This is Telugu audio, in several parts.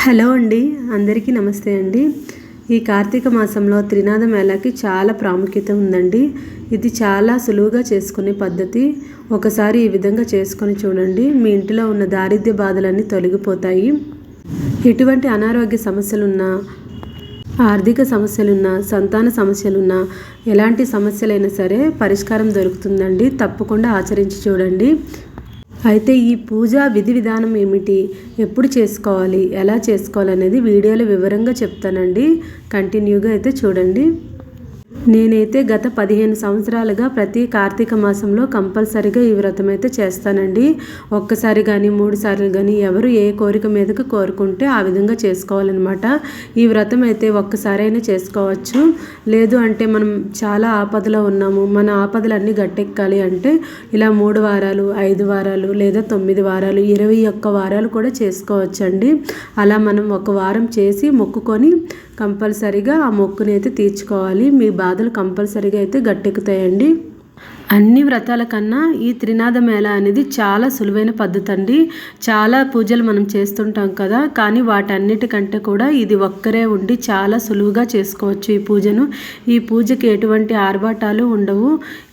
హలో అండి, అందరికీ నమస్తే అండి. ఈ కార్తీక మాసంలో త్రినాద మేళాకి చాలా ప్రాముఖ్యత ఉందండి. ఇది చాలా సులువుగా చేసుకునే పద్ధతి. ఒకసారి ఈ విధంగా చేసుకొని చూడండి, మీ ఇంటిలో ఉన్న దారిద్ర్య బాధలన్నీ తొలగిపోతాయి. ఎటువంటి అనారోగ్య సమస్యలున్నా, ఆర్థిక సమస్యలున్నా, సంతాన సమస్యలున్నా, ఎలాంటి సమస్యలైనా సరే పరిష్కారం దొరుకుతుందండి. తప్పకుండా ఆచరించి చూడండి. అయితే ఈ పూజ విధి విధానం ఏమిటి, ఎప్పుడు చేసుకోవాలి, ఎలా చేసుకోవాలి అనేది వీడియోలో వివరంగా చెప్తానండి. కంటిన్యూగా అయితే చూడండి. నేనైతే గత 15 సంవత్సరాలుగా ప్రతి కార్తీక మాసంలో కంపల్సరీగా ఈ వ్రతం అయితే చేస్తానండి. ఒక్కసారి కానీ 3 సార్లు కానీ ఎవరు ఏ కోరిక మీదకు కోరుకుంటే ఆ విధంగా చేసుకోవాలన్నమాట. ఈ వ్రతం అయితే ఒక్కసారైనా చేసుకోవచ్చు. లేదు అంటే మనం చాలా ఆపదలో ఉన్నాము, మన ఆపదలన్నీ గట్టెక్కాలి అంటే ఇలా 3 వారాలు, 5 వారాలు లేదా 9 వారాలు, 21 వారాలు కూడా చేసుకోవచ్చండి. అలా మనం ఒక వారం చేసి మొక్కుకొని కంపల్సరీగా ఆ మొక్కుని అయితే తీర్చుకోవాలి. మీ బాధలు కంపల్సరీగా అయితే గట్టెక్కుతాయండి. అన్ని వ్రతాల కన్నా ఈ త్రినాద మేళ అనేది చాలా సులువైన పద్ధతి అండి. చాలా పూజలు మనం చేస్తుంటాం కదా, కానీ వాటన్నిటికంటే కూడా ఇది ఒక్కరే ఉండి చాలా సులువుగా చేసుకోవచ్చు ఈ పూజను. ఈ పూజకి ఎటువంటి ఆర్భాటాలు ఉండవు.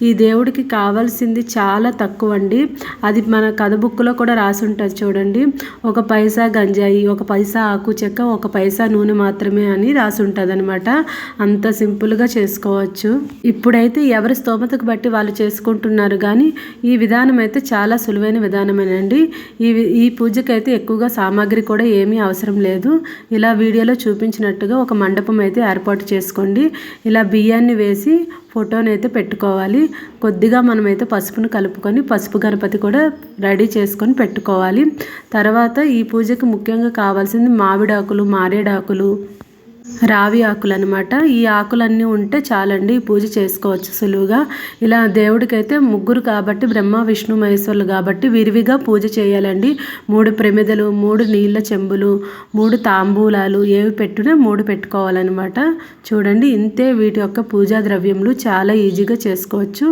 ఈ దేవుడికి కావాల్సింది చాలా తక్కువ అండి. అది మన కథ బుక్లో కూడా రాసి ఉంటుంది చూడండి. 1 పైసా గంజాయి, 1 పైసా ఆకు చెక్క, 1 పైసా నూనె మాత్రమే అని రాసి ఉంటుంది అనమాట. అంత సింపుల్గా చేసుకోవచ్చు. ఇప్పుడైతే ఎవరి స్తోమతకు బట్టి వాళ్ళు చేసుకుంటున్నారు, కానీ ఈ విధానం అయితే చాలా సులువైన విధానమేనండి. ఈ పూజకైతే ఎక్కువగా సామాగ్రి కూడా ఏమీ అవసరం లేదు. ఇలా వీడియోలో చూపించినట్టుగా ఒక మండపం అయితే ఏర్పాటు చేసుకోండి. ఇలా బియ్యాన్ని వేసి ఫోటోని అయితే పెట్టుకోవాలి. కొద్దిగా మనమైతే పసుపును కలుపుకొని పసుపు గణపతి కూడా రెడీ చేసుకొని పెట్టుకోవాలి. తర్వాత ఈ పూజకి ముఖ్యంగా కావాల్సింది మామిడాకులు, మారేడాకులు, రావి ఆకులు అనమాట. ఈ ఆకులన్నీ ఉంటే చాలండి, ఈ పూజ చేసుకోవచ్చు సులువుగా. ఇలా దేవుడికైతే 3 కాబట్టి, బ్రహ్మ విష్ణు మహేశ్వరులు కాబట్టి విరివిగా పూజ చేయాలండి. 3 ప్రమిదలు, 3 నీళ్ళ చెంబులు, 3 తాంబూలాలు, ఏవి పెట్టునే 3 పెట్టుకోవాలన్నమాట. చూడండి, ఇంతే వీటి యొక్క పూజా ద్రవ్యములు. చాలా ఈజీగా చేసుకోవచ్చు.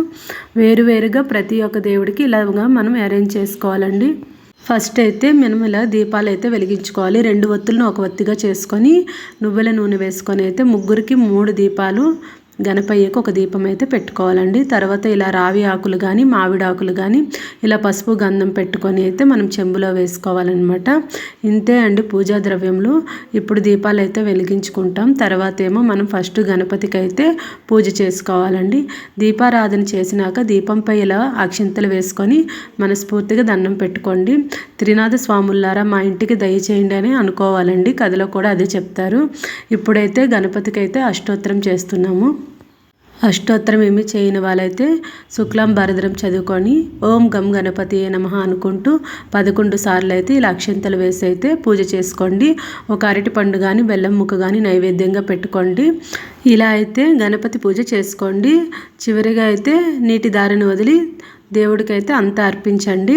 వేరువేరుగా ప్రతి ఒక్క దేవుడికి ఇలాగా మనం అరేంజ్ చేసుకోవాలండి. ఫస్ట్ అయితే మనం ఇలా దీపాలు అయితే వెలిగించుకోవాలి. 2 ఒత్తులను 1 ఒత్తిగా చేసుకొని నువ్వుల నూనె వేసుకొని అయితే ముగ్గురికి 3 దీపాలు, గణపయ్యకు 1 దీపం అయితే పెట్టుకోవాలండి. తర్వాత ఇలా రావి ఆకులు కానీ, మామిడి ఆకులు కానీ ఇలా పసుపు గంధం పెట్టుకొని అయితే మనం చెంబులో వేసుకోవాలన్నమాట. ఇంతే అండి పూజా ద్రవ్యములు. ఇప్పుడు దీపాలు అయితే వెలిగించుకుంటాం. తర్వాత ఏమో మనం ఫస్ట్ గణపతికి అయితే పూజ చేసుకోవాలండి. దీపారాధన చేసినాక దీపంపై ఇలా అక్షింతలు వేసుకొని మనస్ఫూర్తిగా దండం పెట్టుకోండి. త్రినాథ స్వాములారా మా ఇంటికి దయచేయండి అని అనుకోవాలండి. కథలో కూడా అదే చెప్తారు. ఇప్పుడైతే గణపతికి అయితే అష్టోత్తరం చేస్తున్నాము. అష్టోత్తరం ఏమి చేయని వాళ్ళైతే శుక్లం భరద్రం చదువుకొని ఓం గం గణపతి నమః అనుకుంటూ 11 సార్లు అయితే ఇలా అక్షంతలు వేసి అయితే పూజ చేసుకోండి. ఒక అరటి పండు కానీ, బెల్లం ముక్క కానీ నైవేద్యంగా పెట్టుకోండి. ఇలా అయితే గణపతి పూజ చేసుకోండి. చివరిగా అయితే నీటి దారిని వదిలి దేవుడికైతే అంతా అర్పించండి.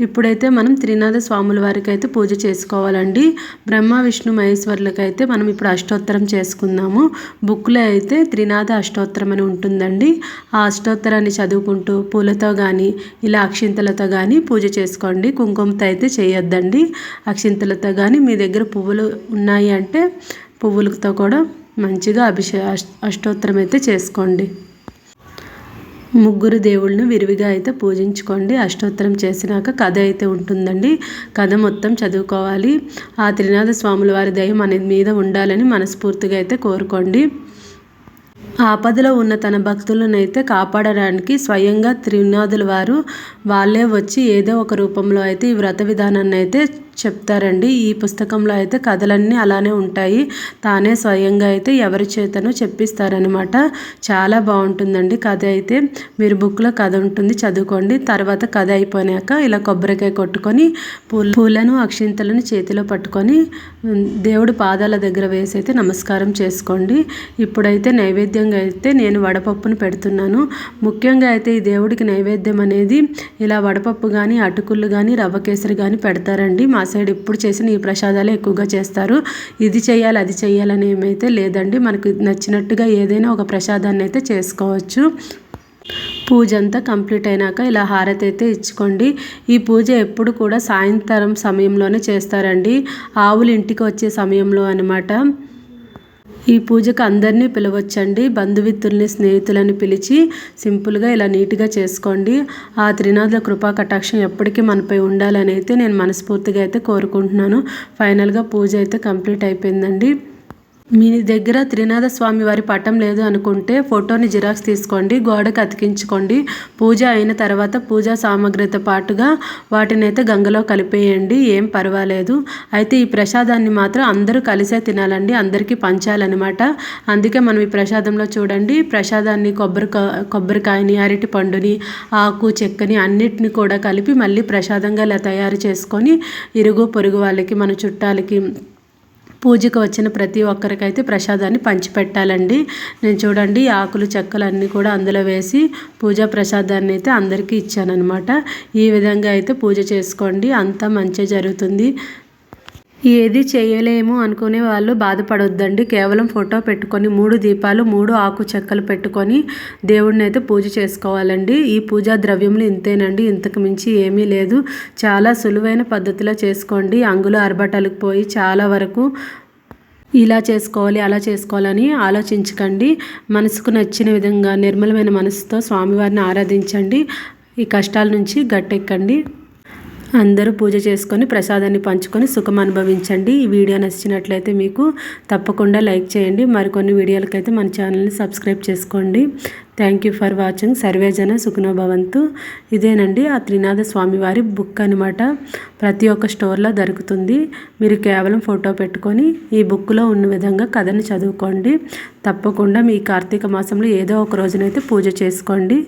ఇప్పుడైతే మనం త్రినాథ స్వాముల వారికి అయితే పూజ చేసుకోవాలండి. బ్రహ్మ విష్ణు మహేశ్వరులకైతే మనం ఇప్పుడు అష్టోత్తరం చేసుకుందాము. బుక్లో అయితే త్రినాథ అష్టోత్తరం అని ఉంటుందండి. ఆ అష్టోత్తరాన్ని చదువుకుంటూ పూలతో కానీ ఇలా అక్షింతలతో కానీ పూజ చేసుకోండి. కుంకుమతో అయితే చేయొద్దండి. అక్షింతలతో కానీ మీ దగ్గర పువ్వులు ఉన్నాయి అంటే పువ్వులతో కూడా మంచిగా అష్టోత్తరం అయితే చేసుకోండి. 3 దేవుళ్ళను విరివిగా అయితే పూజించుకోండి. అష్టోత్తరం చేసినాక కథ అయితే ఉంటుందండి. కథ మొత్తం చదువుకోవాలి. ఆ త్రినాథ స్వాముల వారి దయ మన మీద ఉండాలని మనస్ఫూర్తిగా అయితే కోరుకోండి. ఆపదలో ఉన్న తన భక్తులను అయితే కాపాడడానికి స్వయంగా త్రినాథుల వారు వాళ్ళే వచ్చి ఏదో ఒక రూపంలో అయితే ఈ వ్రత విధానాన్ని అయితే చెప్తారండి. ఈ పుస్తకంలో అయితే కథలన్నీ అలానే ఉంటాయి. తానే స్వయంగా అయితే ఎవరి చేతను చెప్పిస్తారనమాట. చాలా బాగుంటుందండి కథ అయితే. మీరు బుక్లో కథ ఉంటుంది, చదువుకోండి. తర్వాత కథ అయిపోయాక ఇలా కొబ్బరికాయ కొట్టుకొని పూలను అక్షింతలను చేతిలో పట్టుకొని దేవుడి పాదాల దగ్గర వేసి అయితే నమస్కారం చేసుకోండి. ఇప్పుడైతే నైవేద్యంగా అయితే నేను వడపప్పును పెడుతున్నాను. ముఖ్యంగా అయితే ఈ దేవుడికి నైవేద్యం అనేది ఇలా వడపప్పు కానీ, అటుకులు కానీ, రవ్వ కేసరి కానీ పెడతారండి. మా సైడ్ ఎప్పుడు చేసిన ఈ ప్రసాదాలే ఎక్కువగా చేస్తారు. ఇది చేయాలి, అది చేయాలని ఏమైతే లేదండి. మనకు నచ్చినట్టుగా ఏదైనా ఒక ప్రసాదాన్ని అయితే చేసుకోవచ్చు. పూజ అంతా కంప్లీట్ అయినాక ఇలా హారతి అయితే ఇచ్చుకోండి. ఈ పూజ ఎప్పుడు కూడా సాయంత్రం సమయంలోనే చేస్తారండి, ఆవులు ఇంటికి వచ్చే సమయంలో అనమాట. ఈ పూజకు అందరినీ పిలవచ్చండి, బంధుమిత్రుల్ని స్నేహితులని పిలిచి సింపుల్గా ఇలా నీట్గా చేసుకోండి. ఆ త్రినాథుల కృపా కటాక్షం ఎప్పటికీ మనపై ఉండాలని అయితే నేను మనస్ఫూర్తిగా అయితే కోరుకుంటున్నాను. ఫైనల్గా పూజ అయితే కంప్లీట్ అయిపోయిందండి. మీ దగ్గర త్రినాథ స్వామి వారి పటం లేదు అనుకుంటే ఫోటోని జిరాక్స్ తీసుకోండి, గోడకు అతికించుకోండి. పూజ అయిన తర్వాత పూజా సామాగ్రితో పాటుగా వాటిని అయితే గంగలో కలిపేయండి, ఏం పర్వాలేదు. అయితే ఈ ప్రసాదాన్ని మాత్రం అందరూ కలిసే తినాలండి, అందరికీ పంచాలన్నమాట. అందుకే మనం ఈ ప్రసాదంలో చూడండి, ప్రసాదాన్ని కొబ్బరికాయని, అరటి పండుని, ఆకు చెక్కని అన్నిటిని కూడా కలిపి మళ్ళీ ప్రసాదంగా ఇలా తయారు చేసుకొని ఇరుగు పొరుగు వాళ్ళకి, మన చుట్టాలకి, పూజకు వచ్చిన ప్రతి ఒక్కరికైతే ప్రసాదాన్ని పంచిపెట్టాలండి. నేను చూడండి ఆకులు చెక్కలు అన్నీ కూడా అందులో వేసి పూజా ప్రసాదాన్ని అయితే అందరికీ ఇచ్చానమాట. ఈ విధంగా అయితే పూజ చేసుకోండి, అంతా మంచి జరుగుతుంది. ఏది చేయలేము అనుకునే వాళ్ళు బాధపడొద్దండి. కేవలం ఫోటో పెట్టుకొని 3 దీపాలు 3 ఆకు చెక్కలు పెట్టుకొని దేవుడిని అయితే పూజ చేసుకోవాలండి. ఈ పూజా ద్రవ్యములు ఇంతేనండి, ఇంతకు మించి ఏమీ లేదు. చాలా సులువైన పద్ధతిలో చేసుకోండి. అంగులు ఆర్భటాలకు పోయి చాలా వరకు ఇలా చేసుకోవాలి అలా చేసుకోవాలని ఆలోచించకండి. మనసుకు నచ్చిన విధంగా నిర్మలమైన మనసుతో స్వామివారిని ఆరాధించండి. ఈ కష్టాల నుంచి గట్టెక్కండి. అందరూ పూజ చేసుకొని ప్రసాదాన్ని పంచుకొని సుఖం అనుభవించండి. ఈ వీడియో నచ్చినట్లయితే మీకు తప్పకుండా లైక్ చేయండి. మరికొన్ని వీడియోలకైతే మన ఛానల్ని సబ్స్క్రైబ్ చేసుకోండి. Thank you for watching. సర్వేజన సుఖినో భవంతు. ఇదేనండి ఆ త్రినాథ స్వామివారి బుక్ అనమాట. ప్రతి ఒక్క స్టోర్లో దొరుకుతుంది. మీరు కేవలం ఫోటో పెట్టుకొని ఈ బుక్లో ఉన్న విధంగా కథను చదువుకోండి. తప్పకుండా మీ కార్తీక మాసంలో ఏదో ఒక రోజునైతే పూజ చేసుకోండి.